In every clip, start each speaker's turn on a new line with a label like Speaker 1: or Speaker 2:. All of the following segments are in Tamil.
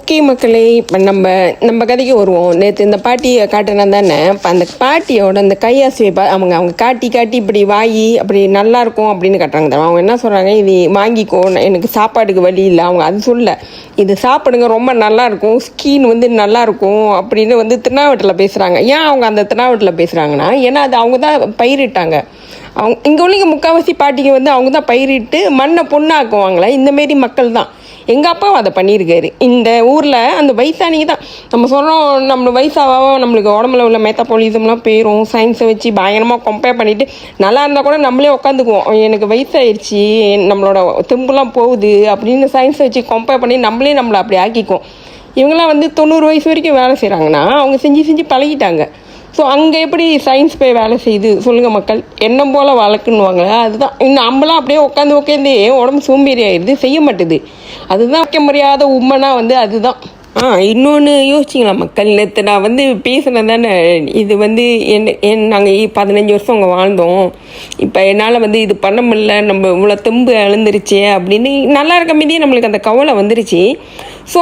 Speaker 1: ஓகே மக்களே, இப்போ நம்ம நம்ம கதைக்கு வருவோம். நேற்று இந்த பாட்டியை காட்டினா தானே, இப்போ அந்த பாட்டியோட அந்த கையாசியை அவங்க காட்டி காட்டி இப்படி வாங்கி அப்படி நல்லா இருக்கும் அப்படின்னு காட்டுறாங்க தவிர அவங்க என்ன சொல்கிறாங்க, இது வாங்கிக்கோ, எனக்கு சாப்பாடுக்கு வழி இல்லை. அவங்க அது சொல்ல, இது சாப்பிடுங்க, ரொம்ப நல்லாயிருக்கும், ஸ்கின் வந்து நல்லாயிருக்கும் அப்படின்னு வந்து திருநாவட்டில் பேசுகிறாங்க. ஏன் அவங்க அந்த திருநாவட்டில் பேசுகிறாங்கன்னா, ஏன்னா அது அவங்க தான் பயிரிட்டாங்க. அவங்க இங்கே உள்ள முக்கால்வாசி பாட்டிங்க வந்து அவங்க தான் பயிரிட்டு மண்ணை பொண்ணாக்குவாங்களே, இந்தமாரி மக்கள் தான். எங்கள் அப்பாவும் அதை பண்ணியிருக்காரு. இந்த ஊரில் அந்த வயசானிக்கு தான் நம்ம சொல்கிறோம், நம்ம வயசாக நம்மளுக்கு உடம்புல உள்ள மெத்தபாலிசம்லாம் போயிடும். சயின்ஸை வச்சு பயங்கரமாக கம்பேர் பண்ணிவிட்டு நல்லா இருந்தால் கூட நம்மளே உட்காந்துக்குவோம். எனக்கு வயசாகிடுச்சு, நம்மளோட தெம்புலாம் போகுது அப்படின்னு சயின்ஸை வச்சு கம்பேர் பண்ணி நம்மளே நம்மளை அப்படி ஆக்கிக்குவோம். இவங்களாம் வந்து 90 வயசு வரைக்கும் வேலை செய்கிறாங்கன்னா அவங்க செஞ்சு செஞ்சு பழகிட்டாங்க. ஸோ அங்கே எப்படி சயின்ஸ் போய் வேலை செய்யுது சொல்லுங்கள் மக்கள், எண்ணம் போல் வளர்க்குன்னுவாங்களே, அதுதான். இன்னும் நம்மளாம் அப்படியே உட்காந்து உடம்பு சோம்பேறி ஆயிடுது, செய்ய மாட்டுது. அதுதான் வைக்க முடியாத உண்மைனா வந்து அதுதான். இன்னொன்று யோசிச்சிங்களா மக்கள், நேற்று நான் வந்து பேசுனது தானே, இது வந்து நாங்கள் 15 வருஷம் அங்கே வாழ்ந்தோம், இப்போ என்னால் வந்து இது பண்ண முடியல, நம்ம இவ்வளோ தெம்பு இழந்துருச்சு அப்படின்னு நல்லா இருக்க மீதியே நம்மளுக்கு அந்த கவலை வந்துருச்சு. ஸோ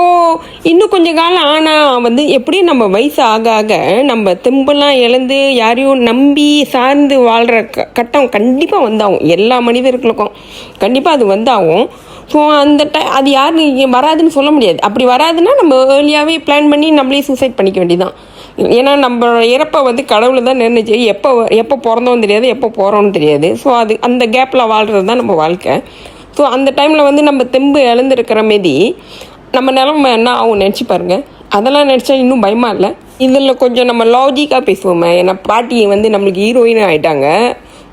Speaker 1: இன்னும் கொஞ்சம் காலம் ஆனால் வந்து எப்படியும் நம்ம வயசு ஆக ஆக நம்ம தெம்பெல்லாம் இழந்து யாரையும் நம்பி சார்ந்து வாழ்கிற கட்டம் கண்டிப்பாக வந்தாகும். எல்லா மனிதர்களுக்கும் கண்டிப்பாக அது வந்தாகும். ஸோ அந்த அது யாரும் வராதுன்னு சொல்ல முடியாது. அப்படி வராதுன்னா நம்ம ஏர்லியாகவே பிளான் பண்ணி நம்மளே சூசைட் பண்ணிக்க வேண்டியதான். ஏன்னா நம்ம இறப்பை வந்து கடவுள் தான் நிர்ணயிச்சு, எப்போ பிறந்தோன்னு தெரியாது, எப்போ போகிறோன்னு தெரியாது. ஸோ அது அந்த கேப்பில் வாழ்கிறது தான் நம்ம வாழ்க்கை. ஸோ அந்த டைமில் வந்து நம்ம தெம்பு இழந்துருக்கிற மாரி நம்ம நிலமை என்ன ஆகும் நினச்சி பாருங்கள். அதெல்லாம் நினச்சா இன்னும் பயமாக இல்லை. இதில் கொஞ்சம் நம்ம லாஜிக்காக பேசுவோமே. ஏன்னா பாட்டி வந்து நம்மளுக்கு ஹீரோயின் ஆகிட்டாங்க.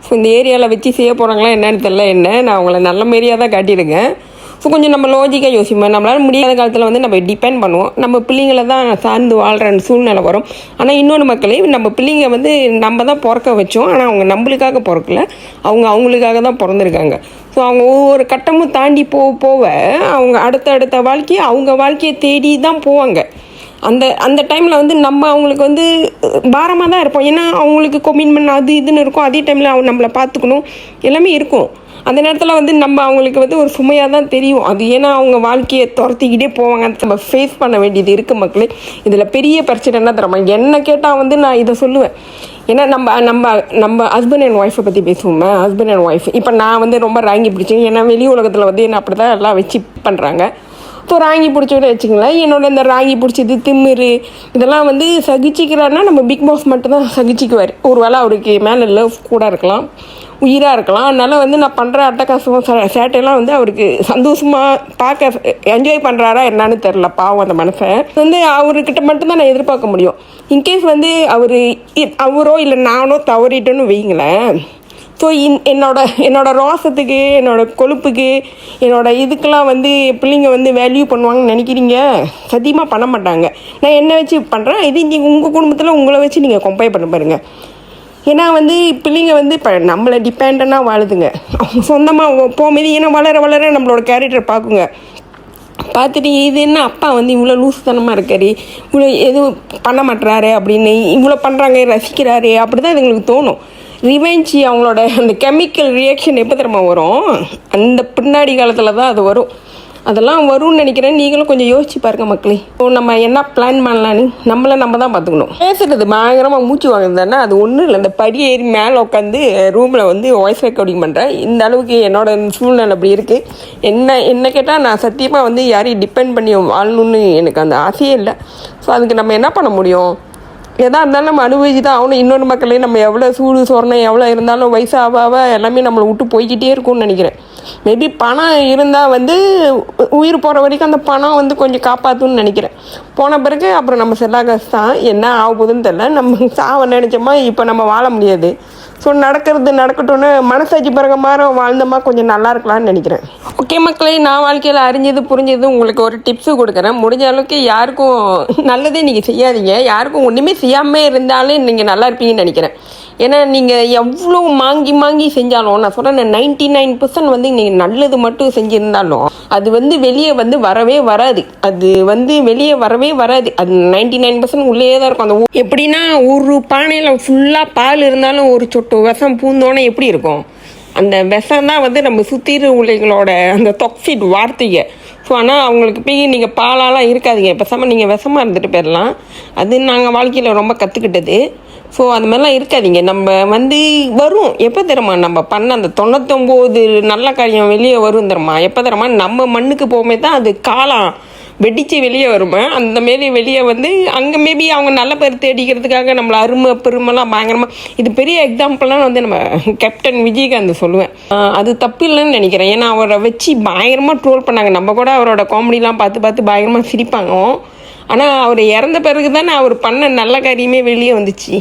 Speaker 1: ஸோ இந்த ஏரியாவில் வச்சு செய்ய போகிறாங்களா என்னன்னு தெரில. நான் அவங்கள நல்ல மாரியாக தான் காட்டியிருக்கேன். ஸோ கொஞ்சம் நம்ம லாஜிக்காக யோசிப்போம். நம்மளால் முடியாத காலத்தில் வந்து நம்ம டிபெண்ட் பண்ணுவோம், நம்ம பிள்ளைங்களை தான் சார்ந்து வாழ்கிற சூழ்நிலை வரும். ஆனால் இன்னொன்று மக்களே, நம்ம பிள்ளைங்க வந்து நம்ம தான் பிறக்க வச்சோம், ஆனால் அவங்க நம்மளுக்காக பிறக்கல, அவங்க அவங்களுக்காக தான் பிறந்திருக்காங்க. ஸோ அவங்க ஒவ்வொரு கட்டமும் தாண்டி போக அவங்க அடுத்த வாழ்க்கையை அவங்க வாழ்க்கையை தேடி தான் போவாங்க. அந்த டைமில் வந்து நம்ம அவங்களுக்கு வந்து பாரமாக தான் இருப்போம். ஏன்னா அவங்களுக்கு கமிட்மெண்ட் அது இதுன்னு இருக்கும். அதே டைமில் அவங்க நம்மளை பார்த்துக்கணும், எல்லாமே இருக்கும். அந்த நேரத்தில் வந்து நம்ம அவங்களுக்கு வந்து ஒரு சுமையாக தான் தெரியும் அது. ஏன்னா அவங்க வாழ்க்கையை துரத்திக்கிட்டே போவாங்க, நம்ம ஃபேஸ் பண்ண வேண்டியது இருக்குது மக்களே. இதில் பெரிய பிரச்சனை என்ன தரமா, என்ன கேட்டால் வந்து நான் இதை சொல்லுவேன். ஏன்னா நம்ம ஹஸ்பண்ட் அண்ட் ஒய்ஃபை பற்றி பேசுவோமே, ஹஸ்பண்ட் அண்ட் ஒய்ஃப். இப்போ நான் வந்து ரொம்ப ராங்கி பிடிச்சேன். ஏன்னா வெளி உலகத்தில் வந்து என்ன அப்படி தான் எல்லாம் வச்சு பண்ணுறாங்க. ஸோ ராங்கி பிடிச்சோட வச்சுங்களேன், என்னோட இந்த ராங்கி பிடிச்சது திமிரு இதெல்லாம் வந்து சகிச்சிக்கிறாருன்னா நம்ம பிக் பாஸ் மட்டும்தான் சகிச்சிக்குவார். ஒரு வேளை அவருக்கு மேலே லவ் கூட இருக்கலாம், உயிராக இருக்கலாம். அதனால் வந்து நான் பண்ணுற அட்டகாசம் சேட்டையெல்லாம் வந்து அவருக்கு சந்தோஷமாக பார்க்க என்ஜாய் பண்ணுறாரா என்னன்னு தெரில. பாவம் அந்த மனசை வந்து அவர்கிட்ட மட்டும்தான் நான் எதிர்பார்க்க முடியும். இன்கேஸ் வந்து அவரோ இல்லை நானோ தவறிட்டோன்னு வைங்களேன். ஸோ என்னோட ரோசத்துக்கு, என்னோட கொழுப்புக்கு, என்னோட இதுக்கெல்லாம் வந்து பிள்ளைங்க வந்து வேல்யூ பண்ணுவாங்கன்னு நினைக்கிறீங்க? சத்தியமாக பண்ண மாட்டாங்க. நான் என்ன வச்சு பண்ணுறேன், இது நீங்கள் உங்கள் குடும்பத்தில் உங்களை வச்சு நீங்கள் கம்பேர் பண்ண பாருங்கள். ஏன்னா வந்து பிள்ளைங்க வந்து இப்போ நம்மளை டிபெண்டாக வாழுதுங்க, அவங்க சொந்தமாக போகும்போது. ஏன்னா வளர நம்மளோட கேரக்டர் பார்க்குங்க. பார்த்துட்டு இது என்ன அப்பா வந்து இவ்வளோ லூசுத்தனமாக இருக்காரு, இவ்வளோ எதுவும் பண்ண மாட்டுறாரு அப்படின்னு, இவ்வளோ பண்ணுறாங்க ரசிக்கிறாரு, அப்படி தான் இதுங்களுக்கு தோணும். ரிவெஞ்ச் அவங்களோட அந்த கெமிக்கல் ரியாக்ஷன் எப்போ தெரியுமா வரும், அந்த பின்னாடி காலத்தில் தான் அது வரும். அதெல்லாம் வரும்னு நினைக்கிறேன். நீங்களும் கொஞ்சம் யோசிச்சு பாருங்க மக்களே. ஸோ நம்ம என்ன பிளான் பண்ணலான்னு நம்ம தான் பார்த்துக்கணும். பேசுறது பயங்கரமாக மூச்சு வாங்குதுன்னா அது ஒன்றும் இல்லை. இந்த படி ஏறி மேலே உட்காந்து ரூமில் வந்து வாய்ஸ் ரெக்கார்டிங் பண்ணுறேன். இந்த அளவுக்கு என்னோட சூழ்நிலை அப்படி இருக்குது. என்ன கேட்டால் நான் சத்தியமாக வந்து யாரையும் டிபெண்ட் பண்ணி வாழணுன்னு எனக்கு அந்த ஆசையே இல்லை. ஸோ அதுக்கு நம்ம என்ன பண்ண முடியும்? எதாக இருந்தாலும் நம்ம அனுபவிச்சு தான் ஆகணும். இன்னொரு மக்களே, நம்ம எவ்வளோ சூடு சொரணம் எவ்வளோ இருந்தாலும் வயசாக எல்லாமே நம்மளை விட்டு போய்கிட்டே இருக்கும்னு நினைக்கிறேன். மேபி பணம் இருந்தால் வந்து உயிர் போகிற வரைக்கும் அந்த பணம் வந்து கொஞ்சம் காப்பாற்றுன்னு நினைக்கிறேன். போன பிறகு அப்புறம் நம்ம செல்லாகாசு தான், என்ன ஆக போகுதுன்னு தெரில. நம்ம சாவ நினச்சோமா இப்போ நம்ம வாழ முடியாது. ஸோ நடக்கட்டும்னு மனசாட்சி பிரகமாக வாழ்ந்தோமா கொஞ்சம் நல்லா இருக்கலாம்னு நினைக்கிறேன். ஓகே மக்களே, நான் வாழ்க்கையில் அறிஞ்சது புரிஞ்சது உங்களுக்கு ஒரு டிப்ஸு கொடுக்குறேன். முடிஞ்ச அளவுக்கு யாருக்கும் நல்லதே நீங்கள் செய்யாதீங்க. யாருக்கும் ஒன்றுமே செய்யாமல் இருந்தாலும் நீங்கள் நல்லா இருப்பீங்கன்னு நினைக்கிறேன். ஏன்னா நீங்கள் எவ்வளோ மாங்கி செஞ்சாலும், நான் சொல்கிறேன் 99% வந்து நீங்கள் நல்லது மட்டும் செஞ்சுருந்தாலும் அது வந்து வெளியே வந்து வரவே வராது. அது 99% உள்ளே தான் இருக்கும். அந்த எப்படின்னா ஒரு பானையில் ஃபுல்லாக பால் இருந்தாலும் ஒரு சொட்டு விஷம் பூந்தோன்னே எப்படி இருக்கும், அந்த விஷம் தான் வந்து நம்ம சுற்றிரு உள்ளங்களோட அந்த டாக்ஸிக் வார்த்தையை. ஸோ ஸோ ஆனால் அவங்களுக்கு போய் நீங்கள் பாலாலாம் இருக்காதீங்க, பேசாமல் நீங்கள் விஷமாக இருந்துட்டு போயிடலாம். அது நாங்கள் வாழ்க்கையில் ரொம்ப கற்றுக்கிட்டது. ஸோ அது மாதிரிலாம் இருக்காதீங்க. நம்ம வரும் எப்போ தரமா நம்ம பண்ண அந்த 99 நல்ல காரியம் வெளியே வரும் தரமா எப்போ தரமா நம்ம மண்ணுக்கு போகுமே தான் அது காலம் வெடிச்சு வெளியே வருமா. அந்த மாரி வெளியே அங்கே மேபி அவங்க நல்ல பேர் தேடிக்கிறதுக்காக நம்மளை அருமை பெருமைலாம் பயங்கரமாக இது பெரிய எக்ஸாம்பிள்லாம் நம்ம கேப்டன் விஜயகாந்த் சொல்லுவேன். அது தப்பு இல்லைன்னு நினைக்கிறேன். ஏன்னா அவரை வச்சு பயங்கரமாக ட்ரோல் பண்ணாங்க. நம்ம கூட அவரோட காமெடிலாம் பார்த்து பார்த்து பயங்கரமாக சிரிப்பாங்க. ஆனால் அவர் இறந்த பிறகு தானே அவர் பண்ண நல்ல காரியமே வெளியே வந்துச்சு.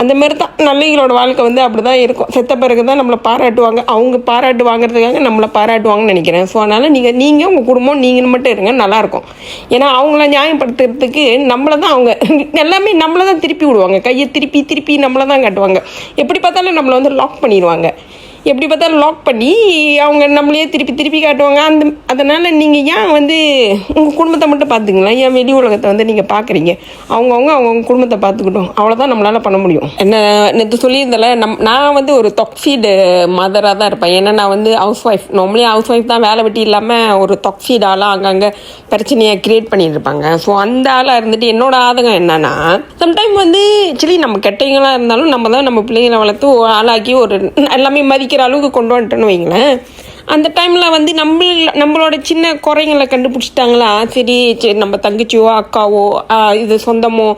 Speaker 1: அந்த மாதிரி தான் நல்லவங்களோட வாழ்க்கை அப்படி தான் இருக்கும். செத்த பிறகு தான் நம்மளை பாராட்டுவாங்க. அவங்க பாராட்டு வாங்குறதுக்காக நம்மளை பாராட்டுவாங்கன்னு நினைக்கிறேன். ஸோ அதனால் நீங்கள் உங்கள் குடும்பம் நீங்கள் மட்டும் இருங்க, நல்லாயிருக்கும். ஏன்னா அவங்கள நியாயப்படுத்துறதுக்கு நம்மளை தான் அவங்க எல்லாமே நம்மளை தான் திருப்பி விடுவாங்க. கையை திருப்பி திருப்பி நம்மளை தான் காட்டுவாங்க. எப்படி பார்த்தாலும் நம்மளை லாக் பண்ணிடுவாங்க. எப்படி பார்த்தாலும் லாக் பண்ணி அவங்க நம்மளையே திருப்பி திருப்பி காட்டுவாங்க. அதனால் நீங்கள் ஏன் உங்கள் குடும்பத்தை மட்டும் பார்த்துங்களா, ஏன் வெளி உலகத்தை நீங்கள் பார்க்குறீங்க? அவங்கவுங்க குடும்பத்தை பார்த்துக்கிட்டோம், அவ்வளோதான் நம்மளால் பண்ண முடியும். என்ன நேற்று சொல்லியிருந்தால நான் ஒரு தொக்ஃபீடு மதராக தான் இருப்பேன். ஏன்னா நான் house wife. Normally house wife தான், வேலை வெட்டி இல்லாமல் ஒரு தொக்ஃபீட் ஆளாக அங்கங்கே பிரச்சனையை க்ரியேட் பண்ணிட்டு இருப்பாங்க. ஸோ அந்த ஆளாக இருந்துட்டு என்னோட ஆதங்கம் என்னன்னா, சம்டைம் ஆக்சுவலி நம்ம கெட்டவங்களாக இருந்தாலும் நம்ம தான் நம்ம பிள்ளைங்களை வளர்த்து ஆளாக்கி ஒரு எல்லாமே மதிக்கிற அளவுக்கு கொண்டு வந்துட்டோன்னு வைங்களேன். அந்த டைமில் நம்மளோட சின்ன குறைங்களை கண்டுபிடிச்சிட்டாங்களா, சரி நம்ம தங்கச்சியோ அக்காவோ இது சொந்தமோ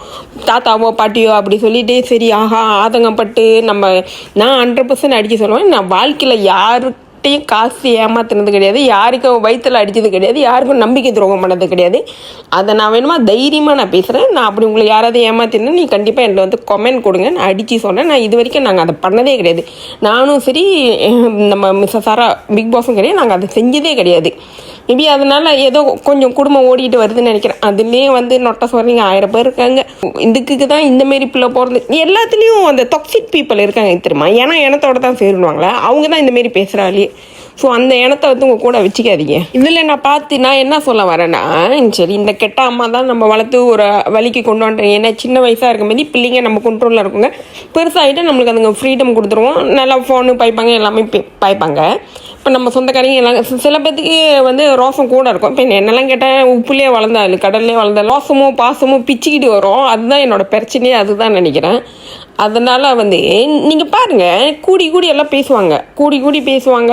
Speaker 1: தாத்தாவோ பாட்டியோ அப்படி சொல்லிட்டு சரி ஆதங்கப்பட்டு நான் 100% அடிக்க சொல்லுவேன். நான் வாழ்க்கையில் யாருக்கு காசு ஏமாத்துனது கிடையாது, யாருக்கும் வயிற்றுல அடித்தது கிடையாது, யாருக்கும் நம்பிக்கை துரோகம் பண்ணது கிடையாது. அதை நான் வேணுமா தைரியமாக நான் பேசுகிறேன். நான் அப்படி உங்களை யாராவது ஏமாத்தினா நீ கண்டிப்பாக என்கிட்ட கமெண்ட் கொடுங்க, நான் அடித்து சொன்னேன். நான் இது வரைக்கும் நாங்கள் அதை பண்ணதே கிடையாது. நானும் சரி நம்ம மிஸ்ஸஸ் சாரா பிக் பாஸும் கிடையாது, நாங்கள் அதை செஞ்சதே கிடையாது. மேபி அதனால ஏதோ கொஞ்சம் குடும்பம் ஓடிட்டு வருதுன்னு நினைக்கிறேன். அதுலேயே நொட்ட சொல்கிறீங்க 1000 பேர் இருக்காங்க. இதுக்கு தான் இந்தமாரி பிள்ளை போகிறது. எல்லாத்துலேயும் அந்த டாக்ஸிக் பீப்புள் இருக்காங்க தெரியுமா. ஏன்னா இனத்தோட தான் சேருவாங்களா, அவங்க தான் இந்தமாரி பேசுகிறாளே. ஸோ அந்த இனத்தை உங்கள் கூட வச்சுக்காதீங்க. இதில் நான் என்ன சொல்ல வரேன்னா, சரி இந்த கெட்ட அம்மா தான் நம்ம வளர்த்து ஒரு வழிக்கு கொண்டு வந்துட்டோம். ஏன்னா சின்ன வயசாக இருக்கும் போது பிள்ளைங்க நம்ம கண்ட்ரோலில் இருக்குங்க. பெருசாகிட்டு நம்மளுக்கு அதுங்க ஃப்ரீடம் கொடுத்துருவோம். நல்லா ஃபோனு பாய்ப்பாங்க, எல்லாமே பாய்ப்பாங்க. இப்போ நம்ம சொந்தக்காரங்க எல்லாம் சில பேத்துக்கு ரோசம் கூட இருக்கும். இப்போ என்னெல்லாம் கேட்டால் உப்புலேயே வளர்ந்தாள் கடல்லே வளர்ந்தாள் ரோசமோ பாசமோ பிச்சுக்கிட்டு வரும். அதுதான் என்னோடய பிரச்சனையே, அதுதான் நினைக்கிறேன். அதனால் நீங்கள் பாருங்கள், கூடி எல்லாம் பேசுவாங்க, கூடி பேசுவாங்க,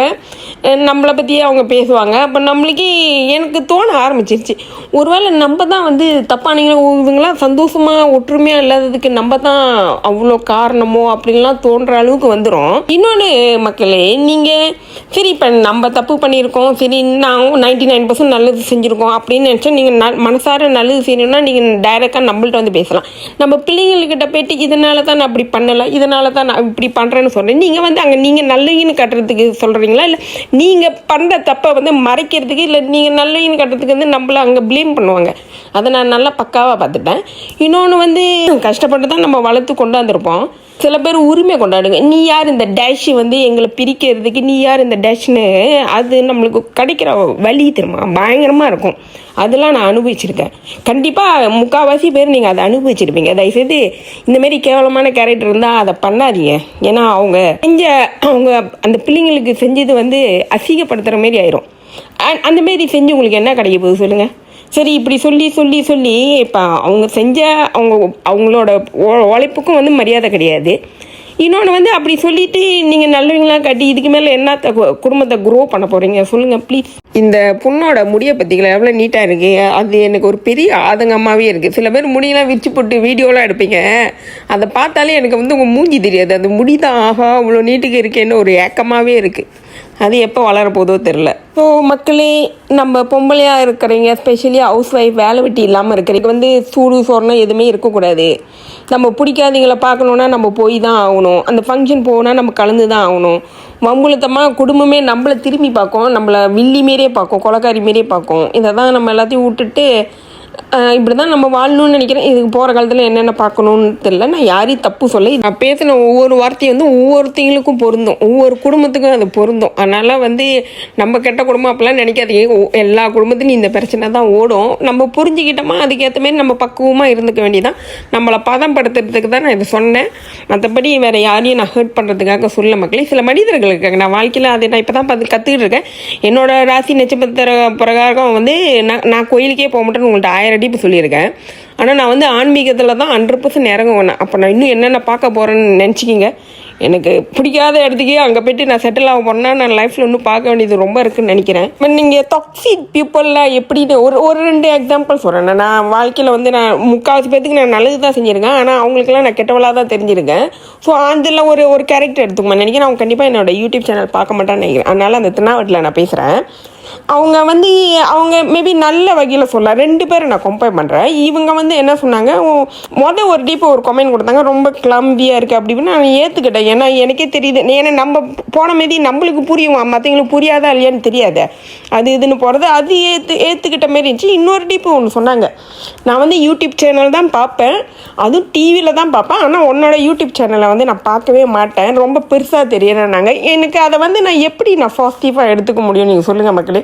Speaker 1: நம்மளை பற்றியே அவங்க பேசுவாங்க. அப்போ நம்மளுக்கே எனக்கு தோண ஆரம்பிச்சிருச்சு, ஒருவேளை நம்ம தான் தப்பானீங்க, இவங்களாம் சந்தோஷமாக ஒற்றுமையாக இல்லாததுக்கு நம்ம தான் அவ்வளோ காரணமோ அப்படின்லாம் தோன்ற அளவுக்கு வந்துடும். இன்னொன்று மக்களே, நீங்கள் சரி இப்போ நம்ம தப்பு பண்ணியிருக்கோம், சரி நாங்கள் 99% நல்லது செஞ்சுருக்கோம் அப்படின்னு நினச்சா நீங்கள் மனசார நல்லது செய்யணும்னா நீங்கள் டைரெக்டாக நம்மள்ட்ட பேசலாம். நம்ம பிள்ளைங்கள்கிட்ட போய்ட்டு இதனால தான் அப்படி பண்ணலை, இதனால தான் நான் இப்படி பண்ணுறேன்னு சொல்கிறேன். நீங்கள் அங்கே நீங்கள் நல்லவன்னு கட்டுறதுக்கு சொல்கிறீங்களா, இல்லை நீங்கள் பண்ணுற தப்பை மறைக்கிறதுக்கு, இல்லை நீங்கள் நல்லவன்னு கட்டுறதுக்கு நம்மளை அங்கே ப்ளேம் பண்ணுவாங்க. அதை நான் நல்லா பக்காவாக பார்த்துட்டேன். இன்னொன்று கஷ்டப்பட்டு தான் நம்ம வளர்த்து கொண்டாந்துருப்போம். சில பேர் உரிமை கொண்டாடுங்க, நீ யார் இந்த டேஷ் எங்களை பிரிக்கிறதுக்கு, நீ யார் இந்த டேஷ்னு. அது நம்மளுக்கு கிடைக்கிற வலி தெரியுமா, பயங்கரமாக இருக்கும். அதெல்லாம் நான் அனுபவிச்சிருக்கேன். கண்டிப்பாக முக்கால்வாசி பேர் நீங்கள் அதை அனுபவிச்சிருப்பீங்க. தயவுசெய்து இந்தமாரி கேவலமான கேரக்டர் இருந்தால் அதை பண்ணாதீங்க. ஏன்னா அவங்க அந்த பிள்ளைங்களுக்கு செஞ்சது அசிங்கப்படுத்துகிற மாரி ஆயிரும். அந்தமாரி செஞ்சு உங்களுக்கு என்ன கிடைக்க போகுது சொல்லுங்கள். சரி இப்படி சொல்லி இப்போ அவங்க செஞ்ச அவங்களோட உழைப்புக்கும் மரியாதை கிடையாது. இன்னொன்று அப்படி சொல்லிட்டு நீங்கள் நல்லவங்களாம் கட்டி இதுக்கு மேலே என்ன குடும்பத்தை க்ரோ பண்ண போகிறீங்க சொல்லுங்கள் ப்ளீஸ். இந்த பொண்ணோட முடியை பற்றிங்களா எவ்வளோ நீட்டாக இருக்குது. அது எனக்கு ஒரு பெரிய ஆதங்கமாகவே இருக்குது. சில பேர் முடியெல்லாம் விரிச்சு போட்டு வீடியோலாம் எடுப்பீங்க, அதை பார்த்தாலே எனக்கு உங்கள் மூஞ்சி தெரியாது. அது முடி தான் ஆகா அவ்வளோ நீட்டுக்கு இருக்கேன்னு ஒரு ஏக்கமாகவே இருக்குது. அது எப்போ வளரப்போதோ தெரில. ஸோ மக்களே, நம்ம பொம்பளையாக இருக்கிறீங்க, ஸ்பெஷலி ஹவுஸ் ஒய்ஃப், வேலை வெட்டி இல்லாமல் இருக்கிறீங்க, சூடு சொரணம் எதுவுமே இருக்கக்கூடாது. நம்ம பிடிக்காதவங்களை பார்க்கணுன்னா நம்ம போய் தான் ஆகணும். அந்த ஃபங்க்ஷன் போனால் நம்ம கலந்து தான் ஆகணும். வம்புலத்தமாக குடும்பமே நம்மளை திரும்பி பார்க்கும், நம்மளை வில்லி மாரியே பார்க்கும், கொலைக்காரி மாரியே பார்க்கும். இதை தான் நம்ம எல்லாத்தையும் விட்டுட்டு இப்படி தான் நம்ம வாழணும்னு நினைக்கிறேன். இதுக்கு போகிற காலத்தில் என்னென்ன பார்க்கணுன்னு தெரியல. நான் யாரையும் தப்பு சொல்ல, நான் பேசின ஒவ்வொரு வார்த்தையும் வந்து ஒவ்வொருத்தங்களுக்கும் பொருந்தும், ஒவ்வொரு குடும்பத்துக்கும் அது பொருந்தும். அதனால் வந்து நம்ம கெட்ட குடும்பம் அப்படிலாம் நினைக்காதீங்க. எல்லா குடும்பத்துலையும் இந்த பிரச்சனை தான் ஓடும். நம்ம புரிஞ்சுக்கிட்டோமா அதுக்கேற்ற மாதிரி நம்ம பக்குவமாக இருந்துக்க வேண்டியதான். நம்மளை பதப்படுத்துறதுக்கு தான் நான் இதை சொன்னேன். மற்றபடி வேறு யாரையும் நான் ஹர்ட் பண்ணுறதுக்காக சொல்ல மக்களே. சில மனிதர்கள் இருக்காங்க, நான் வாழ்க்கையில் அதை நான் இப்போ தான் கற்றுக்கிட்டு இருக்கேன். என்னோட ராசி நட்சத்திர பிரகாரம் வந்து நான் கோயிலுக்கே போக மாட்டேன்னு உங்கள்கிட்ட 1000 அடி இப்போ சொல்லியிருக்கேன். ஆனால் நான் வந்து ஆன்மீகத்தில் தான் 100% இறங்குவேன். அப்போ நான் இன்னும் என்னென்ன பார்க்க போகிறேன்னு நினச்சிக்கிங்க. எனக்கு பிடிக்காத இடத்துக்கே அங்கே போய்ட்டு நான் செட்டில் ஆக போனால் நான் லைஃப்பில் இன்னும் பார்க்க வேண்டியது ரொம்ப இருக்குதுன்னு நினைக்கிறேன். நீங்கள் டாக்ஸிக் பீப்புளெலாம் எப்படின்னு ஒரு 2 எக்ஸாம்பிள் சொல்கிறேன். நான் வாழ்க்கையில் வந்து நான் 3/4 பேருக்கு நான் நல்லது தான் செஞ்சுருக்கேன். ஆனால் அவங்களுக்குலாம் நான் கெட்டவளாக தான் தெரிஞ்சிருக்கேன். ஸோ அதில் ஒரு கேரக்டர் எடுத்துக்கோமா நினைக்கிறேன். அவங்க கண்டிப்பாக என்னோடய யூடியூப் சேனல் பார்க்க மாட்டான்னு நினைக்கிறேன். அதனால் அந்த திருநாவட்டில் நான் பேசுகிறேன். அவங்க மேபி நல்ல வகையில் சொல்ல 2 பேரை நான் கம்பேர் பண்ணுறேன். இவங்க வந்து என்ன சொன்னாங்க, ஒரு டீப்பு ஒரு கமெண்ட் கொடுத்தாங்க, ரொம்ப கிளம்பியாக இருக்குது அப்படின்னு நான் ஏற்றுக்கிட்டேன். ஏன்னா எனக்கே தெரியுது, ஏன்னா நம்ம போன மாரி நம்மளுக்கு புரியும், மற்றவங்களுக்கு புரியாதா இல்லையான்னு தெரியாது. அது இதுன்னு போகிறது அது ஏற்றுக்கிட்ட மாரி இருந்துச்சு. இன்னொரு டீப்பு ஒன்று சொன்னாங்க, நான் வந்து யூடியூப் சேனல் தான் பார்ப்பேன், அதுவும் டிவியில் தான் பார்ப்பேன், ஆனால் உன்னோட யூடியூப் சேனலை வந்து நான் பார்க்கவே மாட்டேன், ரொம்ப பெருசாக தெரியறேன்னாங்க. எனக்கு அதை வந்து நான் எப்படி பாசிட்டிவாக எடுத்துக்க முடியும் நீங்கள் சொல்லுங்கள் மக்களே.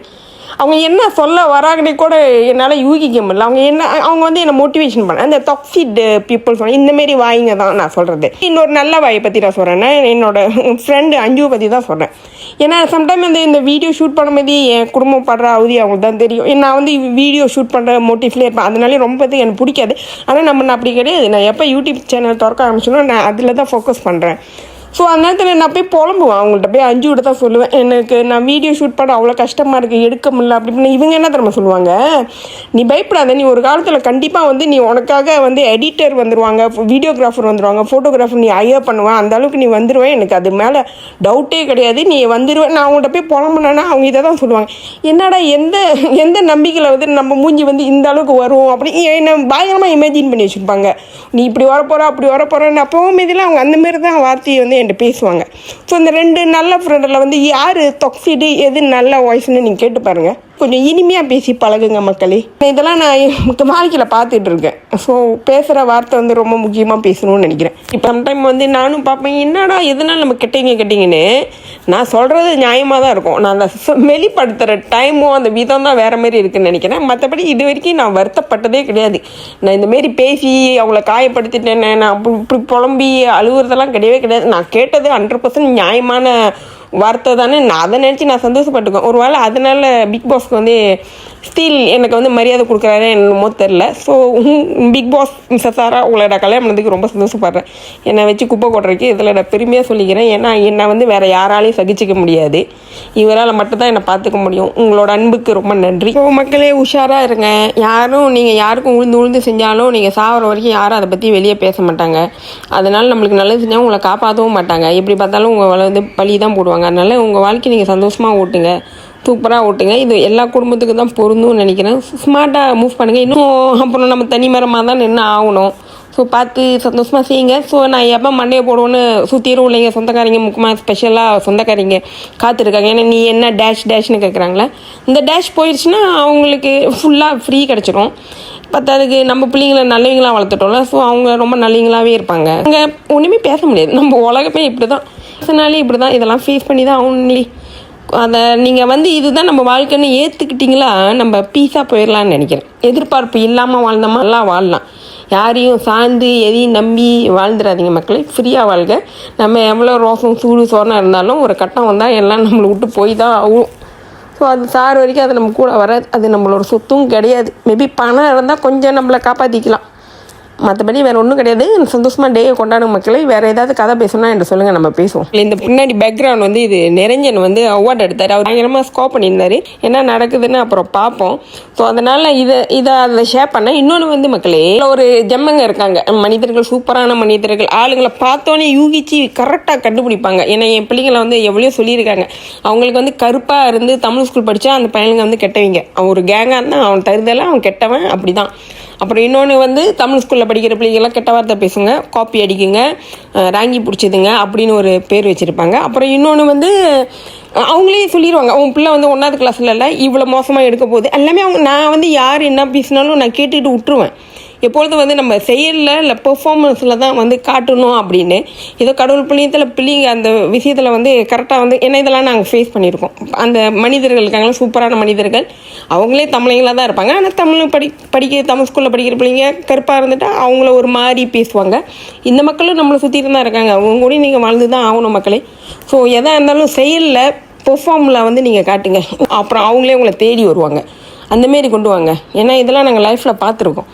Speaker 1: அவங்க என்ன சொல்ல வராங்கன்னே கூட என்னால் யூகிக்க முடியல. அவங்க வந்து என்னை மோட்டிவேஷன் பண்ண அந்த டாக்ஸிக் பீப்புள் சொன்ன இந்தமாரி வாய்ங்க தான் நான் சொல்கிறது. இன்னொரு நல்ல வாயை பற்றி நான் சொல்கிறேன்னா என்னோட ஃப்ரெண்டு அஞ்சுவை பற்றி தான் சொல்கிறேன். ஏன்னா சம்டைம் வந்து இந்த வீடியோ ஷூட் பண்ண மாதிரி என் குடும்பம் படுற அவதி அவங்களுக்கு தான் தெரியும். நான் வந்து வீடியோ ஷூட் பண்ணுற மோட்டிவ்லேயே இருப்பேன். அதனாலே ரொம்ப எனக்கு பிடிக்காது. ஆனால் நான் அப்படி கிடையாது. நான் எப்போ யூடியூப் சேனல் திறக்க ஆரம்பிச்சோன்னா நான் அதில் தான் ஃபோக்கஸ் பண்ணுறேன். ஸோ அந்த நேரத்தில் நான் போய் புலம்புவேன், அவங்கள்ட்ட போய் அஞ்சு விட தான் சொல்லுவேன், எனக்கு நான் வீடியோ ஷூட் பண்ண அவ்வளோ கஷ்டமாக இருக்குது, எடுக்க முடியல அப்படின்னு. இவங்க என்ன தெரியுமா சொல்லுவாங்க, நீ பயப்படாத, நீ ஒரு காலத்தில் கண்டிப்பாக வந்து நீ உனக்காக வந்து எடிட்டர் வந்துடுவாங்க, வீடியோகிராஃபர் வந்துடுவாங்க, ஃபோட்டோகிராஃபர் நீ ஐயா பண்ணுவேன், அந்த அளவுக்கு நீ வந்துடுவேன், எனக்கு அது மேலே டவுட்டே கிடையாது, நீ வந்துடுவேன். நான் அவங்கள்ட்ட போய் புலம்புனேன்னா அவங்க இதை தான் சொல்லுவாங்க, என்னடா எந்த நம்பிக்கையில் வந்து நம்ம மூஞ்சி வந்து இந்த அளவுக்கு வரும் அப்படி என்னை பயங்கரமாக இமேஜின் பண்ணி வச்சுருப்பாங்க. நீ இப்படி வரப்போகிற அப்படி வரப்போகிறேன்னு அப்பவும் இதில் அவங்க அந்தமாரி தான் வார்த்தையை வந்து என்கிட்ட பேசுவாங்க. ஸோ இந்த 2 நல்ல ஃப்ரெண்டில் வந்து யார் தொக்ஸிடு எது நல்ல வாய்ஸ்ன்னு நீங்கள் கேட்டு பாருங்கள். கொஞ்சம் இனிமையாக பேசி பழகுங்க மக்களே. இதெல்லாம் நான் வாழ்க்கையில் பார்த்துட்டு இருக்கேன். ஸோ பேசுகிற வார்த்தை வந்து ரொம்ப முக்கியமாக பேசணும்னு நினைக்கிறேன். இப்போ சம்டைம் வந்து நானும் பார்ப்பேன், என்னடா எதனால் நம்ம கெட்டீங்கன்னு. நான் சொல்கிறது நியாயமாக தான் இருக்கும், நான் அந்த வெளிப்படுத்துகிற டைமும் அந்த விதம் தான் வேறு மாதிரி இருக்குதுன்னு நினைக்கிறேன். மற்றபடி இது வரைக்கும் நான் வருத்தப்பட்டதே கிடையாது. நான் இந்தமாரி பேசி அவங்கள காயப்படுத்திட்டேன், நான் இப்படி புலம்பி அழுகுறதெல்லாம் கிடையவே கிடையாது. நான் கேட்டது 100% நியாயமான வார்த்தை தானே, நான் அதை நினச்சி நான் சந்தோஷப்பட்டுக்கேன். ஒரு வேளை அதனால் பிக் பாஸ்க்கு வந்து ஸ்டில் எனக்கு வந்து மரியாதை கொடுக்குறாரு என்னமோ தெரில. ஸோ பிக் பாஸ் மிஸ்ஸஸ் சாரா உங்களோட கல்யாணம் பண்ணதுக்கு ரொம்ப சந்தோஷப்படுறேன். என்னை வச்சு குப்பை கொட்டுறதுக்கு இதில் நான் பெருமையாக சொல்லிக்கிறேன். ஏன்னா என்னை வந்து வேறு யாராலையும் சகிச்சிக்க முடியாது, இவரால் மட்டும்தான் என்னை பார்த்துக்க முடியும். உங்களோட அன்புக்கு ரொம்ப நன்றி. ஸோ மக்களே உஷாராக இருங்க. நீங்கள் யாருக்கும் உழுந்து செஞ்சாலும் நீங்கள் சாகிற வரைக்கும் யாரும் அதை பற்றி வெளியே பேச மாட்டாங்க. அதனால் நம்மளுக்கு நல்லது செஞ்சால் உங்களை காப்பாற்றவும் மாட்டாங்க. எப்படி பார்த்தாலும் உங்களை வந்து பழி தான் போடுவாங்க. அதனால் உங்கள் வாழ்க்கை நீங்கள் சந்தோஷமாக ஓட்டுங்க, சூப்பராக ஓட்டுங்க. இது எல்லா குடும்பத்துக்கும் தான் பொருந்தும்னு நினைக்கிறேன். ஸ்மார்ட்டாக மூவ் பண்ணுங்கள். இன்னும் அப்புறம் நம்ம தனிமரமாக தான் நின்று ஆகணும். ஸோ பார்த்து சந்தோஷமாக செய்யுங்க. ஸோ நான் எப்போ மண்டையை போடுவோன்னு சுற்றிடும் இல்லைங்க, சொந்தக்காரங்க முக்கியமாக ஸ்பெஷலாக சொந்தக்காரங்க காத்திருக்காங்க. ஏன்னா நீ என்ன டேஷ்னு கேட்குறாங்களே, இந்த டேஷ் போயிடுச்சுன்னா அவங்களுக்கு ஃபுல்லாக ஃப்ரீ கிடச்சிரும். பத்தாதுக்கு நம்ம பிள்ளைங்களை நல்லவங்களாக வளர்த்துட்டோம்ல, ஸோ அவங்க ரொம்ப நல்லவங்களாகவே இருப்பாங்க. அங்கே ஒன்றுமே பேச முடியாது, நம்ம உலகமே இப்படி தான், பேசினாலே இப்படி தான், இதெல்லாம் ஃபேஸ் பண்ணி தான் ஆகணும். அதை நீங்கள் வந்து இதுதான் நம்ம வாழ்க்கைன்னு ஏற்றுக்கிட்டிங்களா நம்ம பீஸாக போயிடலான்னு நினைக்கிறேன். எதிர்பார்ப்பு இல்லாமல் வாழ்ந்தோமா எல்லாம் வாழலாம். யாரையும் சார்ந்து எதையும் நம்பி வாழ்ந்துடாதீங்க மக்களே. ஃப்ரீயாக வாழ்க. நம்ம எவ்வளோ ரோசம் சூடு சோர்னாக இருந்தாலும் ஒரு கட்டம் வந்தால் எல்லாம் நம்மளை விட்டு போய் தான் ஆகும். ஸோ அது சார் வரைக்கும் அது நம்ம கூட வராது, அது நம்மளோட சொத்தும் கிடையாது. மேபி பணம் இருந்தால் கொஞ்சம் நம்மளை காப்பாற்றிக்கலாம், மற்றபடி வேறு ஒன்றும் கிடையாது. சந்தோஷமாக டேயை கொண்டாடும் மக்களை. வேறு ஏதாவது கதை பேசணும்னா என்று சொல்லுங்கள், நம்ம பேசுவோம். இந்த பின்னாடி பேக்ரவுண்ட் வந்து இது நிரஞ்சன் வந்து அவார்டு எடுத்தார். அவர் பயங்கரமாக ஸ்கோப் பண்ணியிருந்தார். என்ன நடக்குதுன்னு அப்புறம் பார்ப்போம். ஸோ அதனால் இதை அதில் ஷேர் பண்ணேன். இன்னொன்று வந்து மக்களே, ஒரு ஜெம்மங்க இருக்காங்க மனிதர்கள், சூப்பரான மனிதர்கள். ஆளுங்களை பார்த்தோன்னே யூகிச்சு கரெக்டாக கண்டுபிடிப்பாங்க. ஏன்னா என் பிள்ளைங்களை வந்து எவ்வளோ சொல்லியிருக்காங்க, அவங்களுக்கு வந்து கருப்பாக இருந்து தமிழ் ஸ்கூல் படித்தா அந்த பையனுங்க வந்து கெட்டவங்க. அவன் ஒரு கேங்காக இருந்தால் அவன் தருதெல்லாம் அவன் கெட்டவன், அப்படி தான். அப்புறம் இன்னொன்று வந்து தமிழ் ஸ்கூலில் படிக்கிற பிள்ளைங்கள்லாம் கெட்ட வார்த்தை பேசுங்க, காப்பி அடிக்குங்க, ராங்கி பிடிச்சிதுங்க அப்படின்னு ஒரு பேர் வச்சுருப்பாங்க. அப்புறம் இன்னொன்று வந்து அவங்களே சொல்லிடுவாங்க, உன் பிள்ளை வந்து 1வது கிளாஸில் இல்லை, இவ்வளோ மோசமாக எடுக்க போகுது எல்லாமே. நான் வந்து யார் என்ன பேசினாலும் நான் கேட்டுக்கிட்டு விட்டுருவேன். எப்பொழுதும் வந்து நம்ம செயலில் இல்லை பெர்ஃபார்மன்ஸில் தான் வந்து காட்டணும் அப்படின்னு. ஏதோ கடவுள் புண்ணியத்தில் பிள்ளைங்க அந்த விஷயத்தில் வந்து கரெக்டாக வந்து ஏன்னா இதெல்லாம் நாங்கள் ஃபேஸ் பண்ணியிருக்கோம். அந்த மனிதர்கள் இருக்காங்களா, சூப்பரான மனிதர்கள், அவங்களே தமிழைங்களாக தான் இருப்பாங்க. ஆனால் தமிழ் ஸ்கூலில் படிக்கிற பிள்ளைங்க கருப்பாக இருந்துட்டால் அவங்கள ஒரு மாதிரி பேசுவாங்க. இந்த மக்களும் நம்மளை சுற்றிட்டு தான் இருக்காங்க. அவங்க கூட நீங்கள் வாழ்ந்து தான் ஆகணும் மக்களே. ஸோ எதாக இருந்தாலும் செயலில் பெர்ஃபார்மில் வந்து நீங்கள் காட்டுங்க, அப்புறம் அவங்களே உங்களை தேடி வருவாங்க. அந்தமாரி கொண்டு வாங்க. ஏன்னா இதெல்லாம் நாங்கள் லைஃப்பில் பார்த்துருக்கோம்.